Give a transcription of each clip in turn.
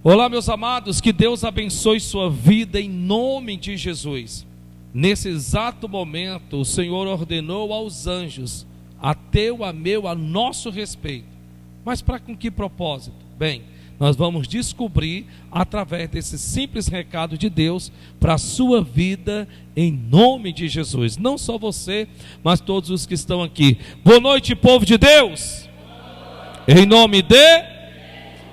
Olá, meus amados, que Deus abençoe sua vida em nome de Jesus. Nesse exato momento, o Senhor ordenou aos anjos, a teu, a meu, a nosso respeito. Mas para com que propósito? Bem, nós vamos descobrir através desse simples recado de Deus para a sua vida em nome de Jesus. Não só você, mas todos os que estão aqui. Boa noite, povo de Deus. Em nome de...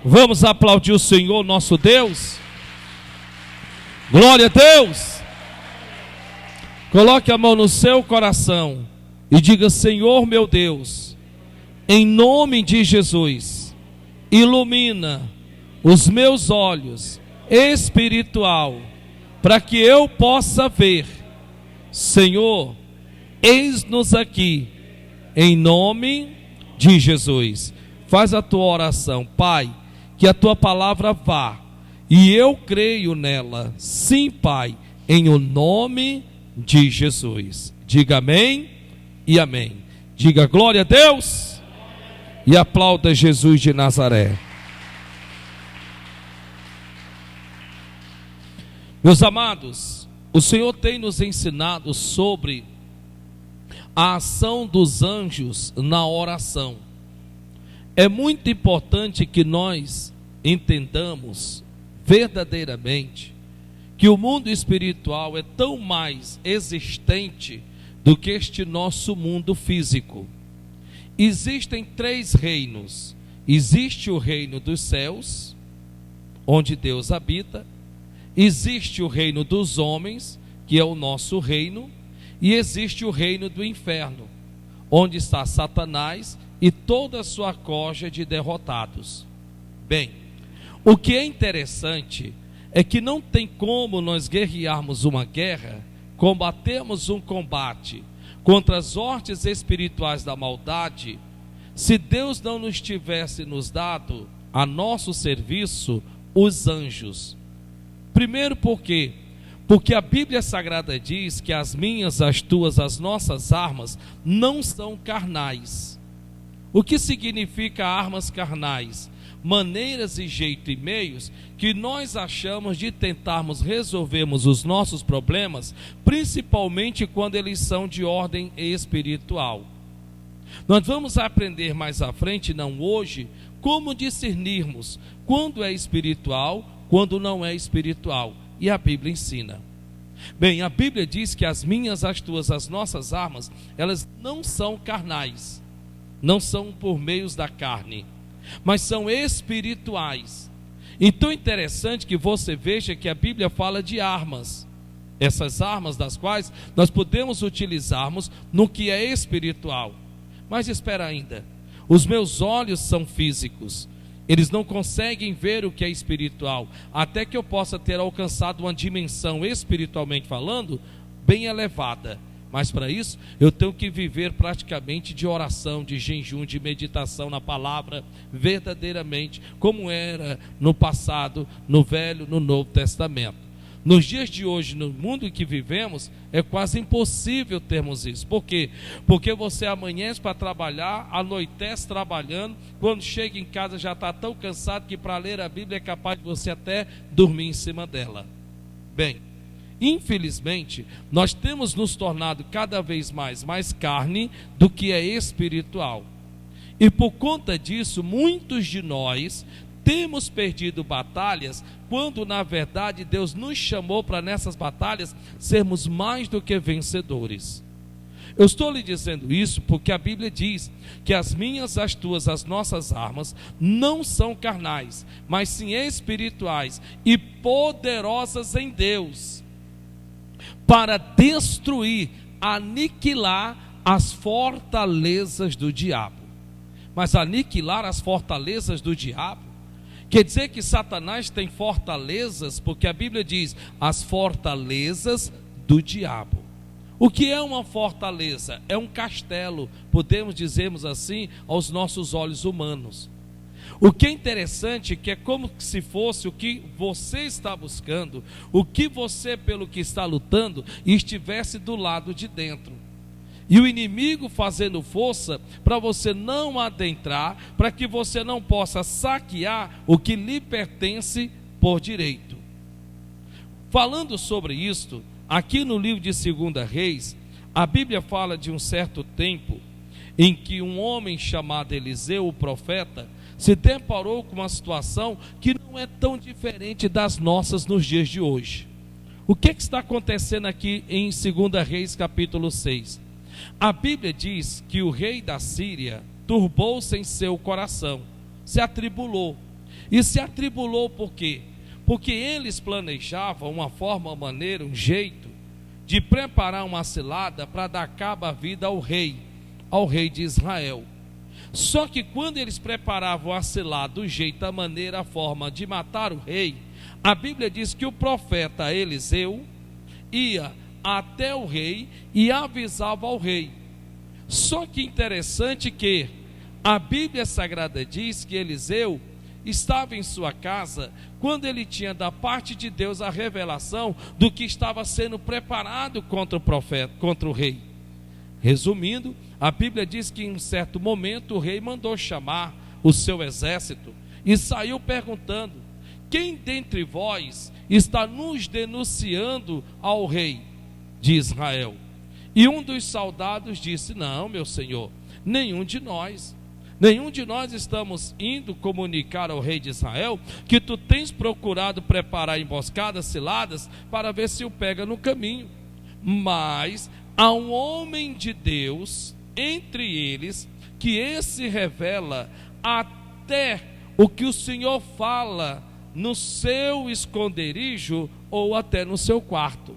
Vamos aplaudir o Senhor nosso Deus. Glória a Deus. Coloque a mão no seu coração e diga: Senhor meu Deus, em nome de Jesus, ilumina os meus olhos espiritual, para que eu possa ver. Senhor, eis-nos aqui, em nome de Jesus. Faz a tua oração. Pai, que a tua palavra vá, e eu creio nela. Sim, Pai, em o nome de Jesus. Diga amém e amém. Diga glória a Deus e aplauda Jesus de Nazaré. Meus amados, o Senhor tem nos ensinado sobre a ação dos anjos na oração. É muito importante que nós entendamos verdadeiramente que o mundo espiritual é tão mais existente do que este nosso mundo físico. Existem 3 reinos. Existe o reino dos céus, onde Deus habita. Existe o reino dos homens, que é o nosso reino. E existe o reino do inferno, onde está Satanás e toda a sua corja de derrotados. Bem, o que é interessante é que não tem como nós guerrearmos uma guerra, combatermos um combate contra as hostes espirituais da maldade, se Deus não nos tivesse nos dado a nosso serviço os anjos. Primeiro, por quê? Porque a Bíblia Sagrada diz que as minhas, as tuas, as nossas armas não são carnais. O que significa armas carnais? Maneiras e jeito e meios que nós achamos de tentarmos resolvermos os nossos problemas, principalmente quando eles são de ordem espiritual. Nós vamos aprender mais à frente, não hoje, como discernirmos quando é espiritual, quando não é espiritual. E a Bíblia ensina. Bem, a Bíblia diz que as minhas, as tuas, as nossas armas, elas não são carnais. Não são por meios da carne, mas são espirituais. Então é interessante que você veja que a Bíblia fala de armas. Essas armas das quais nós podemos utilizarmos no que é espiritual. Mas espera ainda, os meus olhos são físicos. Eles não conseguem ver o que é espiritual, até que eu possa ter alcançado uma dimensão espiritualmente falando bem elevada. Mas para isso, eu tenho que viver praticamente de oração, de jejum, de meditação na palavra, verdadeiramente, como era no passado, no Velho, no Novo Testamento. Nos dias de hoje, no mundo em que vivemos, é quase impossível termos isso. Por quê? Porque você amanhece para trabalhar, anoitece trabalhando, quando chega em casa já está tão cansado que para ler a Bíblia é capaz de você até dormir em cima dela. Bem, infelizmente, nós temos nos tornado cada vez mais carne do que é espiritual. E por conta disso, muitos de nós temos perdido batalhas, quando na verdade Deus nos chamou para nessas batalhas sermos mais do que vencedores. Eu estou lhe dizendo isso porque a Bíblia diz que as minhas, as tuas, as nossas armas não são carnais, mas sim espirituais e poderosas em Deus, para destruir, aniquilar as fortalezas do diabo. Mas aniquilar as fortalezas do diabo quer dizer que Satanás tem fortalezas, porque a Bíblia diz as fortalezas do diabo. O que é uma fortaleza? É um castelo, podemos dizermos assim, aos nossos olhos humanos. O que é interessante é que é como se fosse o que você está buscando, o que você pelo que está lutando, estivesse do lado de dentro. E o inimigo fazendo força para você não adentrar, para que você não possa saquear o que lhe pertence por direito. Falando sobre isto, aqui no livro de 2 Reis, a Bíblia fala de um certo tempo em que um homem chamado Eliseu, o profeta, se deparou com uma situação que não é tão diferente das nossas nos dias de hoje. O que está acontecendo aqui em 2 Reis capítulo 6? A Bíblia diz que o rei da Síria turbou-se em seu coração, se atribulou. E se atribulou por quê? Porque eles planejavam uma forma, uma maneira, um jeito de preparar uma cilada para dar cabo à vida ao rei de Israel. Só que quando eles preparavam a cilada, o jeito, a maneira, a forma de matar o rei, a Bíblia diz que o profeta Eliseu ia até o rei e avisava ao rei. Só que interessante que a Bíblia Sagrada diz que Eliseu estava em sua casa quando ele tinha da parte de Deus a revelação do que estava sendo preparado contra o profeta, contra o rei. Resumindo, a Bíblia diz que em um certo momento o rei mandou chamar o seu exército e saiu perguntando: quem dentre vós está nos denunciando ao rei de Israel? E um dos soldados disse: não, meu senhor, nenhum de nós estamos indo comunicar ao rei de Israel que tu tens procurado preparar emboscadas, ciladas, para ver se o pega no caminho. Mas há um homem de Deus entre eles, que esse revela até o que o Senhor fala no seu esconderijo ou até no seu quarto.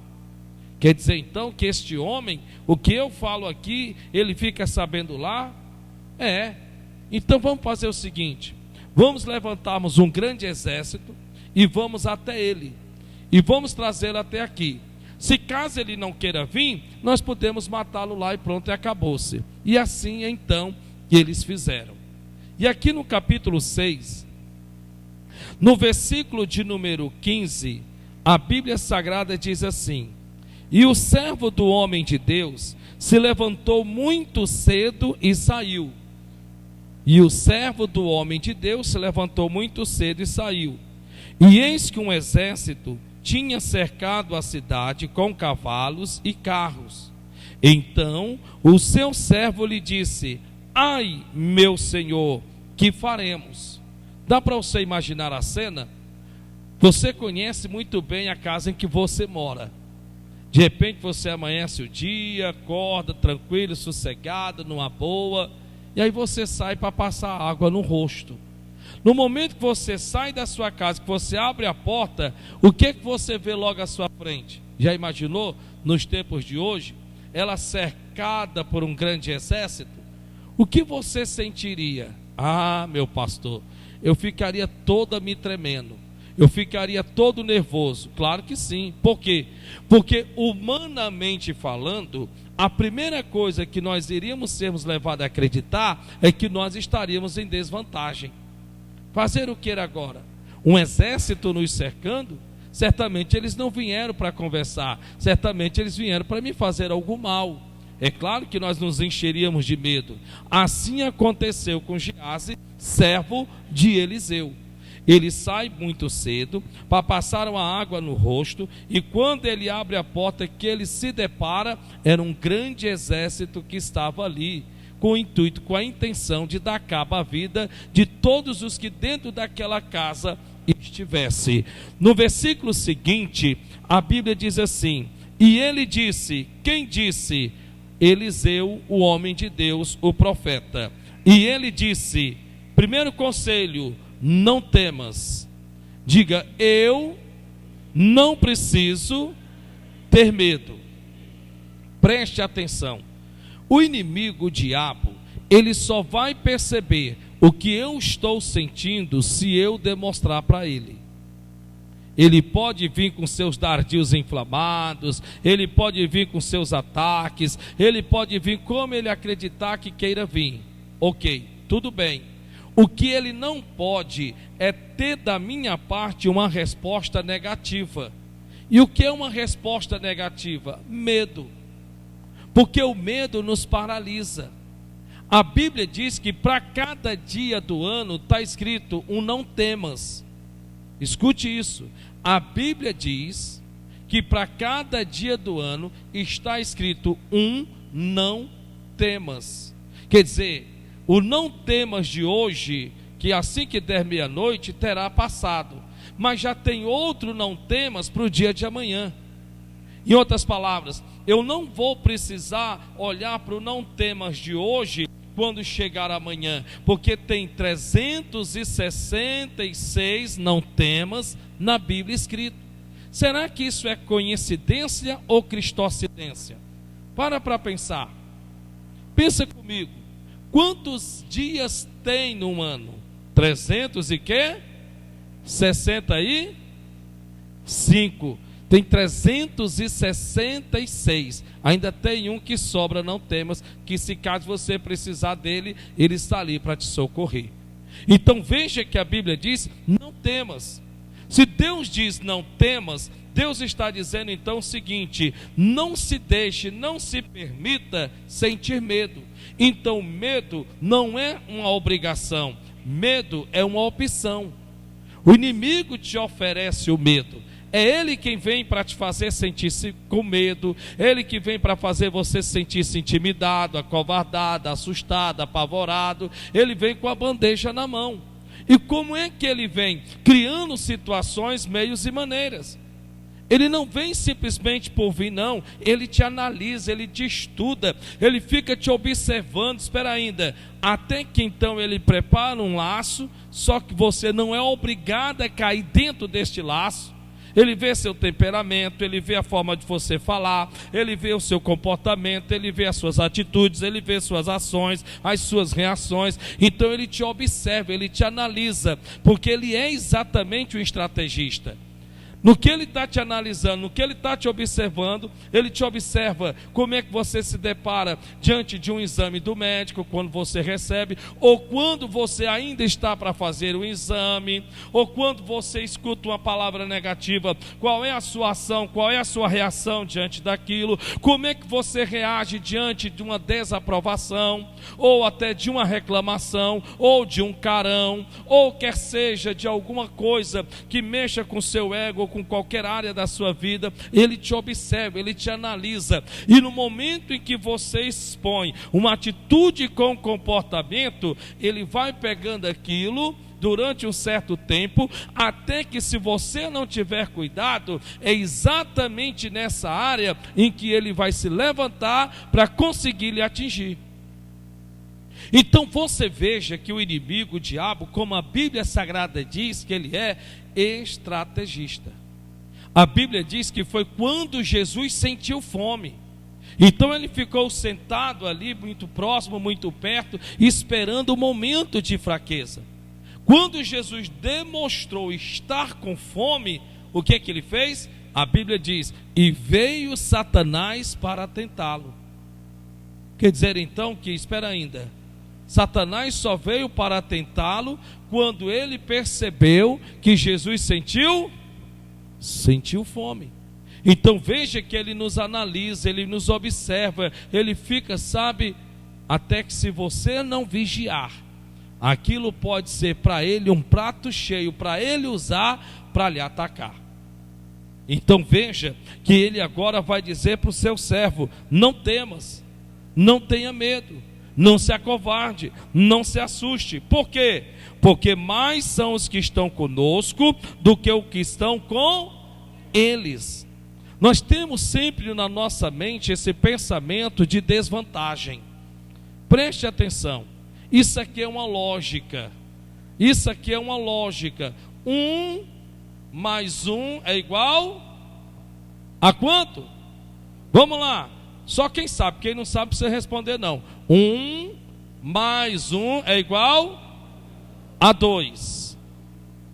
Quer dizer então que este homem, o que eu falo aqui, ele fica sabendo lá? Então vamos fazer o seguinte: vamos levantarmos um grande exército e vamos até ele, e vamos trazê-lo até aqui. Se caso ele não queira vir, nós podemos matá-lo lá e pronto, e acabou-se. E assim então eles fizeram. E aqui no capítulo 6, no versículo de número 15, a Bíblia Sagrada diz assim: e o servo do homem de Deus se levantou muito cedo e saiu. E o servo do homem de Deus se levantou muito cedo e saiu. E eis que um exército tinha cercado a cidade com cavalos e carros. Então o seu servo lhe disse: ai, meu senhor, que faremos? Dá para você imaginar a cena? Você conhece muito bem a casa em que você mora. De repente você amanhece o dia, acorda tranquilo, sossegado, numa boa, e aí você sai para passar água no rosto. No momento que você sai da sua casa, que você abre a porta, o que você vê logo à sua frente? Já imaginou, nos tempos de hoje, ela cercada por um grande exército? O que você sentiria? Ah, meu pastor, eu ficaria toda me tremendo, eu ficaria todo nervoso. Claro que sim. Por quê? Porque humanamente falando, a primeira coisa que nós iríamos sermos levados a acreditar é que nós estaríamos em desvantagem. Fazer o que agora? Um exército nos cercando? Certamente eles não vieram para conversar, certamente eles vieram para me fazer algo mal. É claro que nós nos encheríamos de medo. Assim aconteceu com Geazi, servo de Eliseu. Ele sai muito cedo para passar uma água no rosto, e quando ele abre a porta, que ele se depara, era um grande exército que estava ali, com o intuito, com a intenção de dar cabo à vida de todos os que dentro daquela casa estivesse. No versículo seguinte, a Bíblia diz assim: e ele disse, quem disse? Eliseu, o homem de Deus, o profeta. E ele disse, primeiro conselho, não temas. Diga, eu não preciso ter medo. Preste atenção. O inimigo, o diabo, ele só vai perceber o que eu estou sentindo se eu demonstrar para ele. Ele pode vir com seus dardios inflamados, ele pode vir com seus ataques, ele pode vir como ele acreditar que queira vir. Ok, tudo bem. O que ele não pode é ter da minha parte uma resposta negativa. E o que é uma resposta negativa? Medo. Porque o medo nos paralisa. A Bíblia diz que para cada dia do ano está escrito um não temas. Escute isso. A Bíblia diz que para cada dia do ano está escrito um não temas. Quer dizer, o não temas de hoje, que assim que der meia-noite terá passado, mas já tem outro não temas para o dia de amanhã. Em outras palavras, eu não vou precisar olhar para o não temas de hoje quando chegar amanhã, porque tem 366 não temas na Bíblia escrito. Será que isso é coincidência ou cristocidência? Para pensar. Pensa comigo. Quantos dias tem no ano? 365. Tem 366. Ainda tem um que sobra, não temas, que se caso você precisar dele, ele está ali para te socorrer. Então veja que a Bíblia diz, não temas. Se Deus diz não temas, Deus está dizendo então o seguinte: não se deixe, não se permita sentir medo. Então medo não é uma obrigação, medo é uma opção. O inimigo te oferece o medo. É ele quem vem para te fazer sentir-se com medo, ele que vem para fazer você sentir-se intimidado, acovardado, assustado, apavorado. Ele vem com a bandeja na mão. E como é que ele vem? Criando situações, meios e maneiras. Ele não vem simplesmente por vir, não. Ele te analisa, ele te estuda, ele fica te observando. Espera ainda, até que então ele prepara um laço, só que você não é obrigado a cair dentro deste laço. Ele vê seu temperamento, ele vê a forma de você falar, ele vê o seu comportamento, ele vê as suas atitudes, ele vê suas ações, as suas reações. Então ele te observa, ele te analisa, porque ele é exatamente um estrategista. No que ele está te analisando, no que ele está te observando, ele te observa como é que você se depara diante de um exame do médico, quando você recebe, ou quando você ainda está para fazer o exame, ou quando você escuta uma palavra negativa, qual é a sua ação, qual é a sua reação diante daquilo, como é que você reage diante de uma desaprovação, ou até de uma reclamação, ou de um carão, ou quer seja de alguma coisa que mexa com o seu ego, com qualquer área da sua vida. Ele te observa, ele te analisa, e no momento em que você expõe uma atitude com comportamento, ele vai pegando aquilo durante um certo tempo, até que, se você não tiver cuidado, é exatamente nessa área em que ele vai se levantar para conseguir lhe atingir. Então você veja que o inimigo, o diabo, como a Bíblia Sagrada diz que ele é estrategista. A Bíblia diz que foi quando Jesus sentiu fome. Então ele ficou sentado ali, muito próximo, muito perto, esperando o momento de fraqueza. Quando Jesus demonstrou estar com fome, o que é que ele fez? A Bíblia diz, e veio Satanás para tentá-lo. Quer dizer então que, espera ainda, Satanás só veio para tentá-lo quando ele percebeu que Jesus sentiu fome. Então veja que ele nos analisa, ele nos observa, ele fica, sabe, até que, se você não vigiar, aquilo pode ser para ele um prato cheio, para ele usar para lhe atacar. Então veja que ele agora vai dizer para o seu servo: não temas, não tenha medo, não se acovarde, não se assuste. Por quê? Porque mais são os que estão conosco do que os que estão com eles. Nós temos sempre na nossa mente esse pensamento de desvantagem. Preste atenção, isso aqui é uma lógica. Isso aqui é uma lógica. 1 mais 1 é igual a quanto? Vamos lá. Só quem sabe, quem não sabe precisa responder não. 1 mais 1 é igual a 2.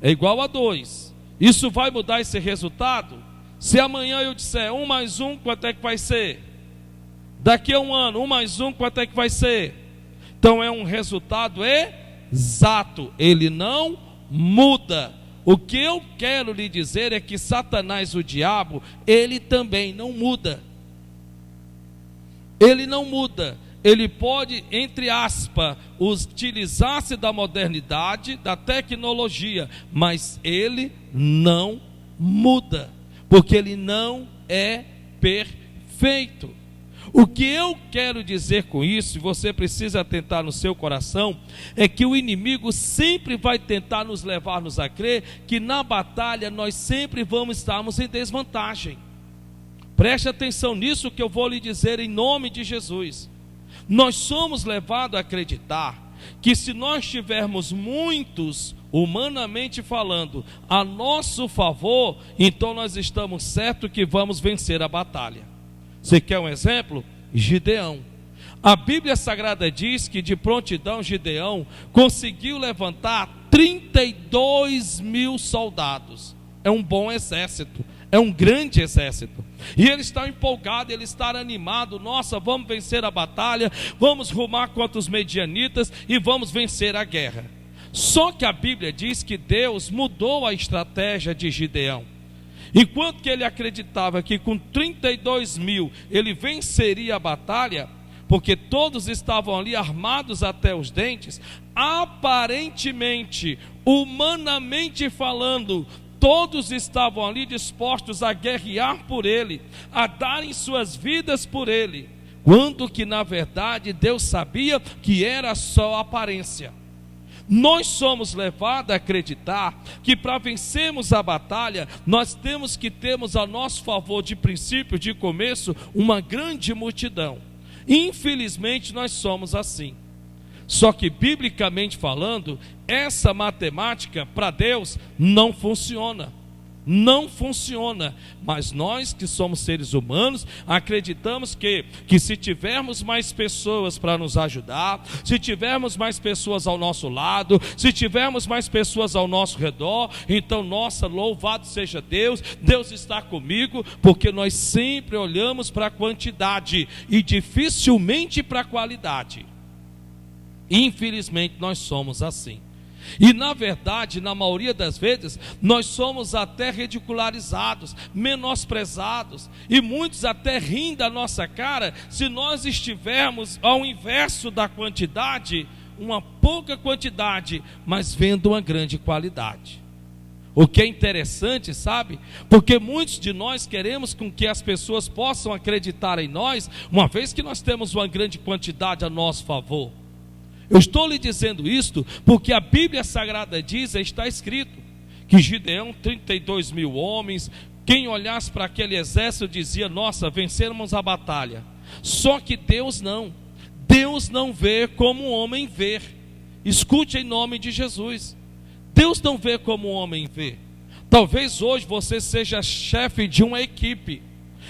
É igual a 2. Isso vai mudar esse resultado? Se amanhã eu disser 1 mais 1, quanto é que vai ser? Daqui a um ano, 1 mais 1, quanto é que vai ser? Então é um resultado exato, ele não muda. O que eu quero lhe dizer é que Satanás, o diabo, ele também não muda. ele não muda. Ele pode, entre aspas, utilizar-se da modernidade, da tecnologia, mas ele não muda, porque ele não é perfeito. O que eu quero dizer com isso, e você precisa atentar no seu coração, é que o inimigo sempre vai tentar nos levar-nos a crer que na batalha nós sempre vamos estarmos em desvantagem. Preste atenção nisso que eu vou lhe dizer em nome de Jesus. Nós somos levados a acreditar que se nós tivermos muitos, humanamente falando, a nosso favor, então nós estamos certos que vamos vencer a batalha. Você quer um exemplo? Gideão. A Bíblia Sagrada diz que de prontidão Gideão conseguiu levantar 32 mil soldados. É um bom exército, é um grande exército. E ele está empolgado, ele está animado. Nossa, vamos vencer a batalha, vamos rumar contra os medianitas e vamos vencer a guerra. Só que a Bíblia diz que Deus mudou a estratégia de Gideão. Enquanto que ele acreditava que com 32 mil ele venceria a batalha, porque todos estavam ali armados até os dentes, aparentemente, humanamente falando, todos estavam ali dispostos a guerrear por ele, a darem suas vidas por ele, quando que na verdade Deus sabia que era só aparência. Nós somos levados a acreditar que para vencermos a batalha, nós temos que termos a nosso favor de princípio, de começo, uma grande multidão. Infelizmente nós somos assim. Só que biblicamente falando, essa matemática para Deus não funciona. Não funciona, mas nós que somos seres humanos, acreditamos que se tivermos mais pessoas para nos ajudar, se tivermos mais pessoas ao nosso lado, se tivermos mais pessoas ao nosso redor, então, nossa, louvado seja Deus, Deus está comigo, porque nós sempre olhamos para a quantidade e dificilmente para a qualidade. Infelizmente nós somos assim. E na verdade, na maioria das vezes, nós somos até ridicularizados, menosprezados, e muitos até riem da nossa cara, se nós estivermos ao inverso da quantidade, uma pouca quantidade, mas vendo uma grande qualidade. O que é interessante, sabe? Porque muitos de nós queremos com que as pessoas possam acreditar em nós, uma vez que nós temos uma grande quantidade a nosso favor. Eu estou lhe dizendo isto porque a Bíblia Sagrada diz, está escrito, que Gideão, 32 mil homens, quem olhasse para aquele exército dizia, nossa, vencermos a batalha. Só que Deus não vê como o homem vê. Escute em nome de Jesus. Deus não vê como o homem vê. Talvez hoje você seja chefe de uma equipe.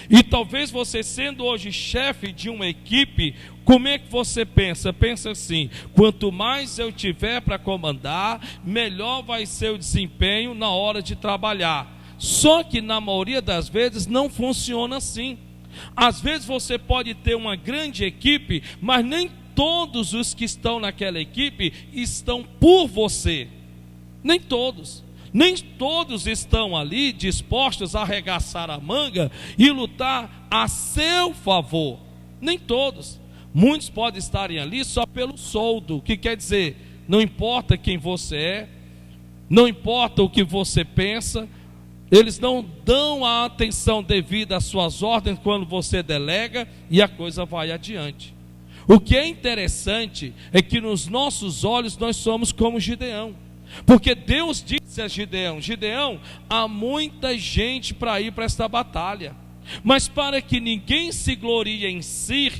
E talvez você sendo hoje chefe de uma equipe, como é que você pensa? Pensa assim, quanto mais eu tiver para comandar, melhor vai ser o desempenho na hora de trabalhar. Só que na maioria das vezes não funciona assim. Às vezes você pode ter uma grande equipe, mas nem todos os que estão naquela equipe estão por você. Nem todos. Nem todos estão ali dispostos a arregaçar a manga e lutar a seu favor. Nem todos. Muitos podem estarem ali só pelo soldo, que quer dizer, não importa quem você é, não importa o que você pensa, eles não dão a atenção devida às suas ordens quando você delega e a coisa vai adiante. O que é interessante é que nos nossos olhos nós somos como Gideão. Porque Deus disse a Gideão, Gideão, há muita gente para ir para esta batalha, mas para que ninguém se glorie em si,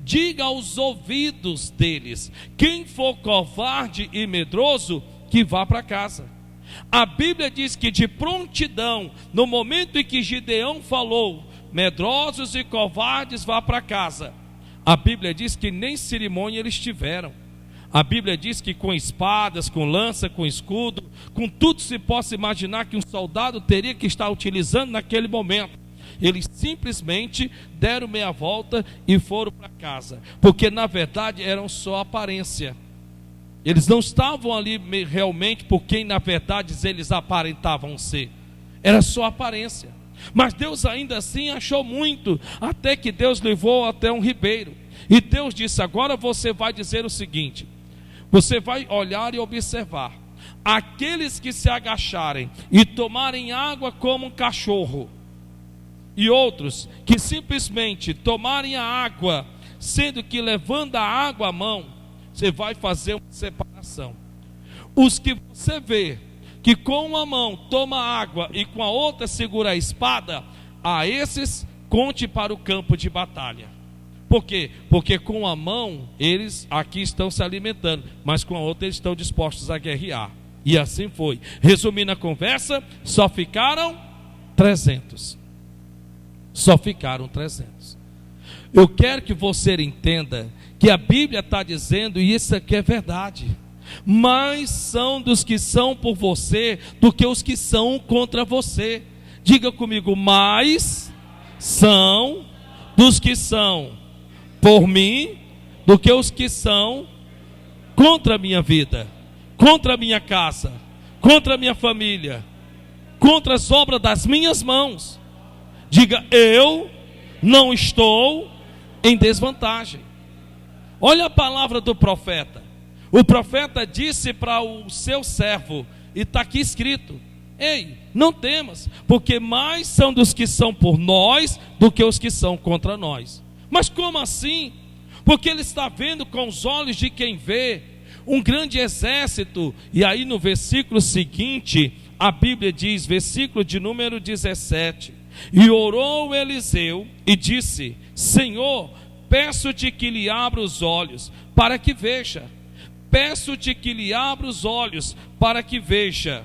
diga aos ouvidos deles, quem for covarde e medroso, que vá para casa. A Bíblia diz que de prontidão, no momento em que Gideão falou, medrosos e covardes, vá para casa, a Bíblia diz que nem cerimônia eles tiveram. A Bíblia diz que com espadas, com lança, com escudo, com tudo se possa imaginar que um soldado teria que estar utilizando naquele momento, eles simplesmente deram meia volta e foram para casa, porque na verdade eram só aparência. Eles não estavam ali realmente por quem na verdade eles aparentavam ser, era só aparência. Mas Deus ainda assim achou muito, até que Deus levou até um ribeiro. E Deus disse: agora você vai dizer o seguinte, você vai olhar e observar, aqueles que se agacharem e tomarem água como um cachorro, e outros que simplesmente tomarem a água, sendo que levando a água à mão, você vai fazer uma separação. Os que você vê que com uma mão toma água e com a outra segura a espada, a esses conte para o campo de batalha. Por quê? Porque com a mão eles aqui estão se alimentando, mas com a outra eles estão dispostos a guerrear. E assim foi. Resumindo a conversa, só ficaram 300. Só ficaram 300. Eu quero que você entenda que a Bíblia está dizendo, e isso aqui é verdade: mais são dos que são por você do que os que são contra você. Diga comigo: mais são dos que são por mim do que os que são contra a minha vida, contra a minha casa, contra a minha família, contra as obras das minhas mãos. Diga: eu não estou em desvantagem. Olha a palavra do profeta. O profeta disse para o seu servo, e está aqui escrito: ei, não temas, porque mais são dos que são por nós do que os que são contra nós. Mas como assim? Porque ele está vendo com os olhos de quem vê um grande exército. E aí no versículo seguinte, a Bíblia diz, versículo de número 17: e orou Eliseu e disse: Senhor, peço-te que lhe abra os olhos para que veja. Peço-te que lhe abra os olhos para que veja.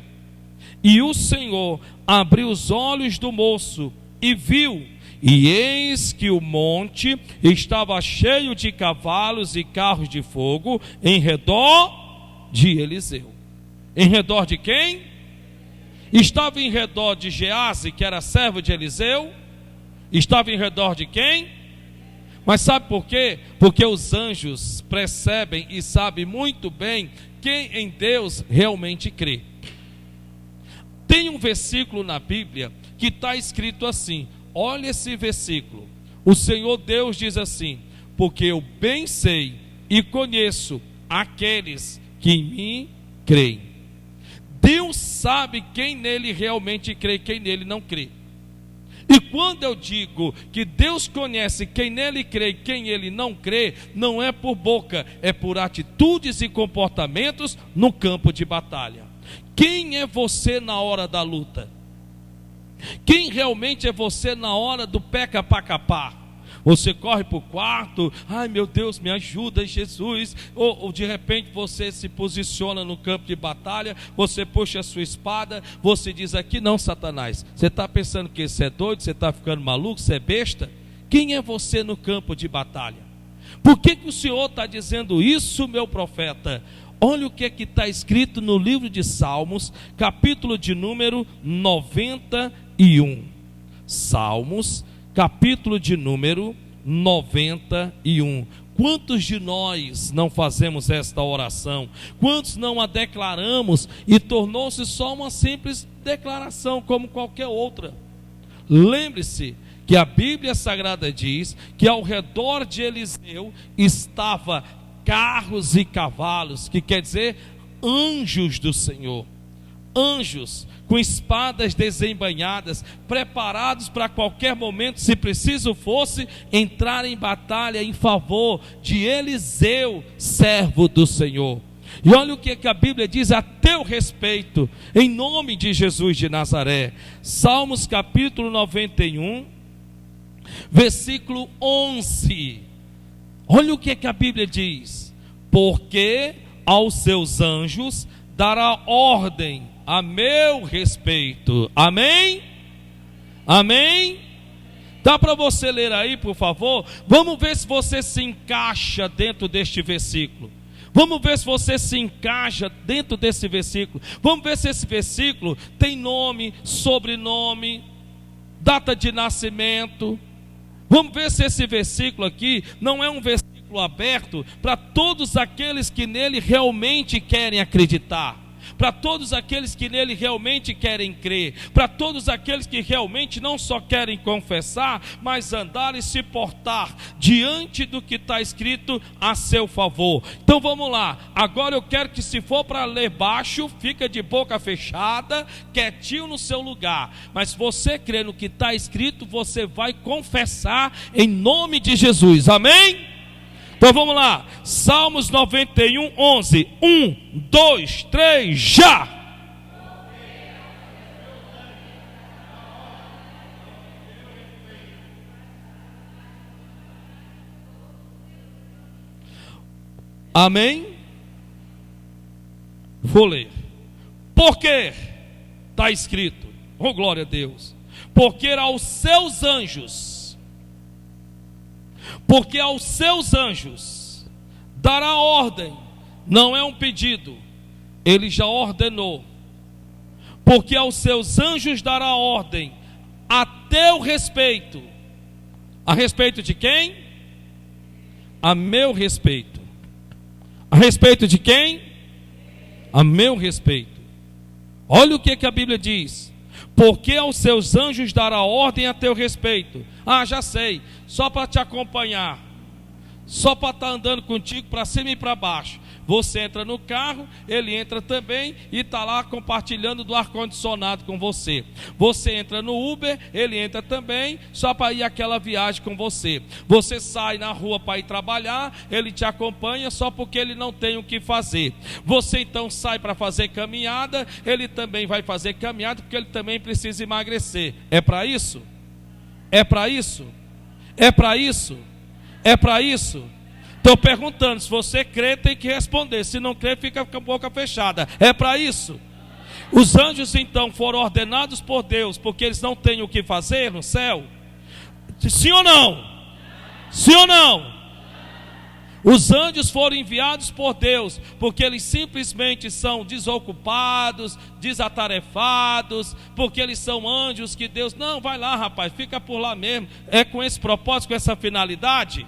E o Senhor abriu os olhos do moço e viu, e eis que o monte estava cheio de cavalos e carros de fogo em redor de Eliseu. Em redor de quem? Estava em redor de Geazi, que era servo de Eliseu. Estava em redor de quem? Mas sabe por quê? Porque os anjos percebem e sabem muito bem quem em Deus realmente crê. Tem um versículo na Bíblia que está escrito assim, olha esse versículo: o Senhor Deus diz assim: porque eu bem sei e conheço aqueles que em mim creem. Deus sabe quem nele realmente crê e quem nele não crê. E quando eu digo que Deus conhece quem nele crê e quem ele não crê, não é por boca, é por atitudes e comportamentos no campo de batalha. Quem é você na hora da luta? Quem realmente é você na hora do peca-pacapá? Você corre para o quarto, ai meu Deus, me ajuda Jesus, ou de repente você se posiciona no campo de batalha, você puxa a sua espada, você diz: aqui não, Satanás, você está pensando que você é doido, você está ficando maluco, você é besta? Quem é você no campo de batalha? Por que o Senhor está dizendo isso, meu profeta? Olha o que está escrito no livro de Salmos, capítulo de número 91. Salmos, capítulo de número 91. Quantos de nós não fazemos esta oração? Quantos não a declaramos e tornou-se só uma simples declaração como qualquer outra? Lembre-se que a Bíblia Sagrada diz que ao redor de Eliseu estava carros e cavalos, que quer dizer anjos do Senhor. Anjos com espadas desembainhadas, preparados para qualquer momento, se preciso fosse, entrar em batalha em favor de Eliseu, servo do Senhor. E olha o que a Bíblia diz a teu respeito, em nome de Jesus de Nazaré. Salmos capítulo 91, versículo 11. Olha o que a Bíblia diz: porque aos seus anjos dará ordem a meu respeito. Amém? Amém? Dá para você ler aí, por favor? Vamos ver se você se encaixa dentro deste versículo. Vamos ver se você se encaixa dentro desse versículo. Vamos ver se esse versículo tem nome, sobrenome, data de nascimento. Vamos ver se esse versículo aqui não é um versículo aberto para todos aqueles que nele realmente querem acreditar. para todos aqueles que nele realmente querem crer, para todos aqueles que realmente não só querem confessar, mas andar e se portar diante do que está escrito a seu favor. Então vamos lá, agora eu quero que, se for para ler baixo, fica de boca fechada, quietinho no seu lugar, mas se você crê no que está escrito, você vai confessar em nome de Jesus, amém? Então vamos lá, Salmos 91, 11, 1, 2, 3, já! Amém? Vou ler. Porque está escrito, oh glória a Deus, porque aos seus anjos dará ordem, não é um pedido, ele já ordenou, porque aos seus anjos dará ordem a teu respeito. A respeito de quem? A meu respeito. A respeito de quem? A meu respeito. Olha o que a Bíblia diz: porque aos seus anjos dará ordem a teu respeito. Ah, já sei, só para te acompanhar, só para estar andando contigo para cima e para baixo. Você entra no carro, ele entra também e está lá compartilhando do ar-condicionado com você. Você entra no Uber, ele entra também, só para ir aquela viagem com você. Você sai na rua para ir trabalhar, ele te acompanha só porque ele não tem o que fazer. Você então sai para fazer caminhada, ele também vai fazer caminhada porque ele também precisa emagrecer. É para isso? É para isso? É para isso? É para isso? Estou perguntando, se você crê tem que responder, se não crê fica com a boca fechada. É para isso? Os anjos então foram ordenados por Deus porque eles não têm o que fazer no céu? Sim ou não? Sim ou não? Os anjos foram enviados por Deus porque eles simplesmente são desocupados, desatarefados, porque eles são anjos que Deus, não, vai lá rapaz, fica por lá mesmo. É com esse propósito, com essa finalidade?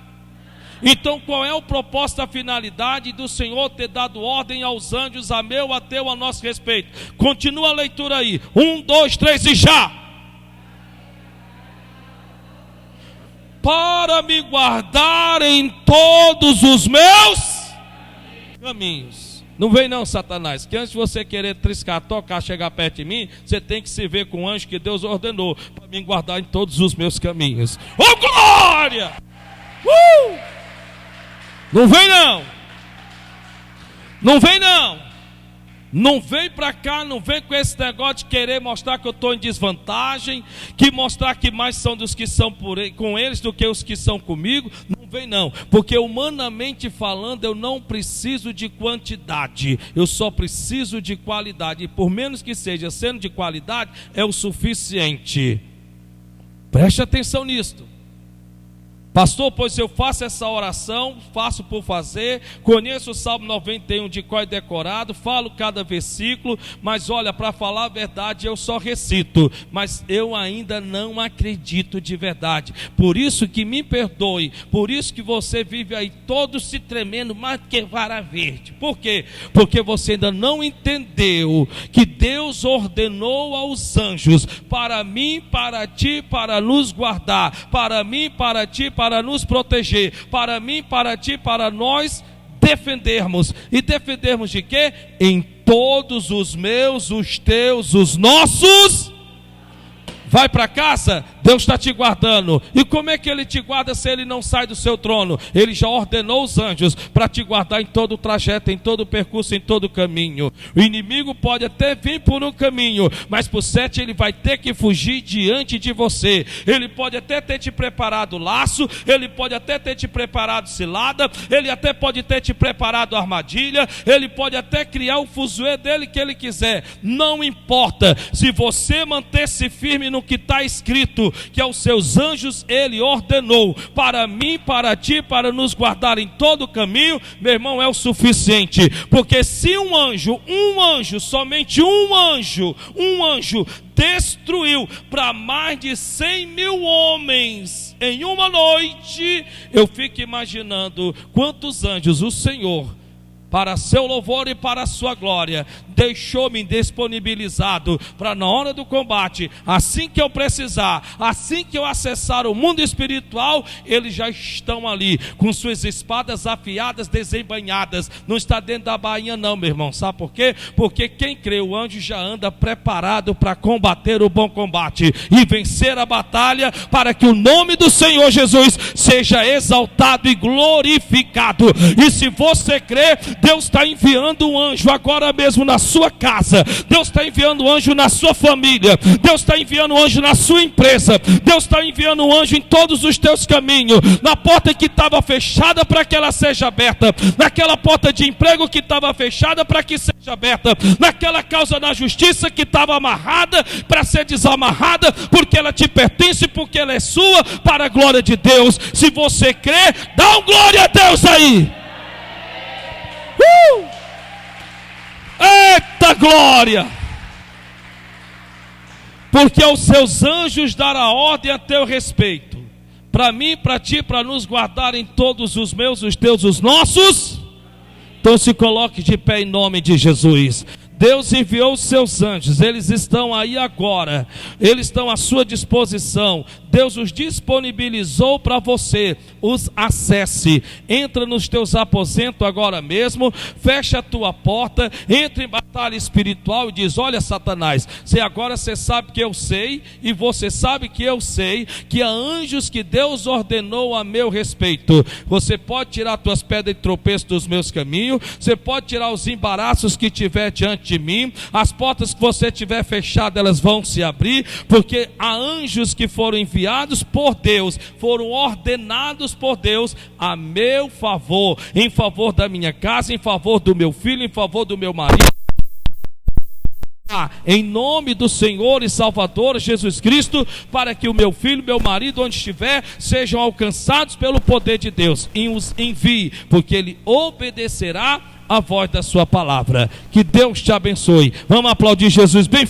Então qual é o propósito, a finalidade do Senhor ter dado ordem aos anjos a meu, a teu, a nosso respeito? Continua a leitura aí, 1, 2, 3 e já! Para me guardar em todos os meus caminhos. Não vem não, Satanás, que antes de você querer triscar, tocar, chegar perto de mim, você tem que se ver com o anjo que Deus ordenou para me guardar em todos os meus caminhos. Oh glória! Não vem não. Não vem não. Não vem para cá, não vem com esse negócio de querer mostrar que eu estou em desvantagem, que mostrar que mais são dos que são com eles do que os que são comigo. Não vem não, porque humanamente falando eu não preciso de quantidade, eu só preciso de qualidade, e por menos que seja, sendo de qualidade, é o suficiente. Preste atenção nisto. Pastor, pois eu faço essa oração, faço por fazer, conheço o Salmo 91 de cor e decorado, falo cada versículo, mas olha, para falar a verdade eu só recito, mas eu ainda não acredito de verdade. Por isso que me perdoe, por isso que você vive aí todo se tremendo mais do que vara verde. Por quê? Porque você ainda não entendeu que Deus ordenou aos anjos para mim, para ti, para nos guardar, para mim, para ti, para nos proteger, para mim, para ti, para nós defendermos. E defendermos de quê? Em todos os meus, os teus, os nossos. Vai para casa, Deus está te guardando. E como é que Ele te guarda se Ele não sai do seu trono? Ele já ordenou os anjos para te guardar em todo o trajeto, em todo o percurso, em todo o caminho. O inimigo pode até vir por um caminho, mas por 7 ele vai ter que fugir diante de você. Ele pode até ter te preparado laço, ele pode até ter te preparado cilada, ele até pode ter te preparado armadilha, ele pode até criar o fuzuê dele que ele quiser. Não importa, se você manter-se firme no que está escrito, que aos seus anjos ele ordenou para mim, para ti, para nos guardar em todo o caminho, meu irmão, é o suficiente. Porque se um anjo, somente um anjo destruiu para mais de 100 mil homens em uma noite, eu fico imaginando quantos anjos o Senhor para seu louvor e para a sua glória, deixou-me disponibilizado para na hora do combate, assim que eu precisar, assim que eu acessar o mundo espiritual, eles já estão ali, com suas espadas afiadas, desembainhadas. Não está dentro da bainha não, meu irmão, sabe por quê? Porque quem crê, o anjo já anda preparado para combater o bom combate, e vencer a batalha, para que o nome do Senhor Jesus seja exaltado e glorificado. E se você crê, Deus está enviando um anjo agora mesmo na sua casa, Deus está enviando um anjo na sua família, Deus está enviando um anjo na sua empresa, Deus está enviando um anjo em todos os teus caminhos, na porta que estava fechada para que ela seja aberta, naquela porta de emprego que estava fechada para que seja aberta, naquela causa na justiça que estava amarrada para ser desamarrada, porque ela te pertence, porque ela é sua, para a glória de Deus. Se você crê, dá um glória a Deus aí. Eita glória! Porque aos seus anjos dará ordem a teu respeito, para mim, para ti, para nos guardarem todos os meus, os teus, os nossos. Então se coloque de pé em nome de Jesus. Deus enviou os seus anjos, eles estão aí agora, eles estão à sua disposição. Deus os disponibilizou para você, os acesse, entra nos teus aposentos agora mesmo, fecha a tua porta, entra em batalha espiritual e diz: olha, Satanás, agora você sabe que eu sei, e você sabe que eu sei, que há anjos que Deus ordenou a meu respeito. Você pode tirar tuas pedras de tropeço dos meus caminhos, você pode tirar os embaraços que tiver diante de mim, as portas que você tiver fechado, elas vão se abrir, porque há anjos que foram enviados por Deus, foram ordenados por Deus a meu favor, em favor da minha casa, em favor do meu filho, em favor do meu marido. Em nome do Senhor e Salvador Jesus Cristo, para que o meu filho, meu marido, onde estiver, sejam alcançados pelo poder de Deus, e os envie, porque ele obedecerá a voz da sua palavra. Que Deus te abençoe. Vamos aplaudir Jesus bem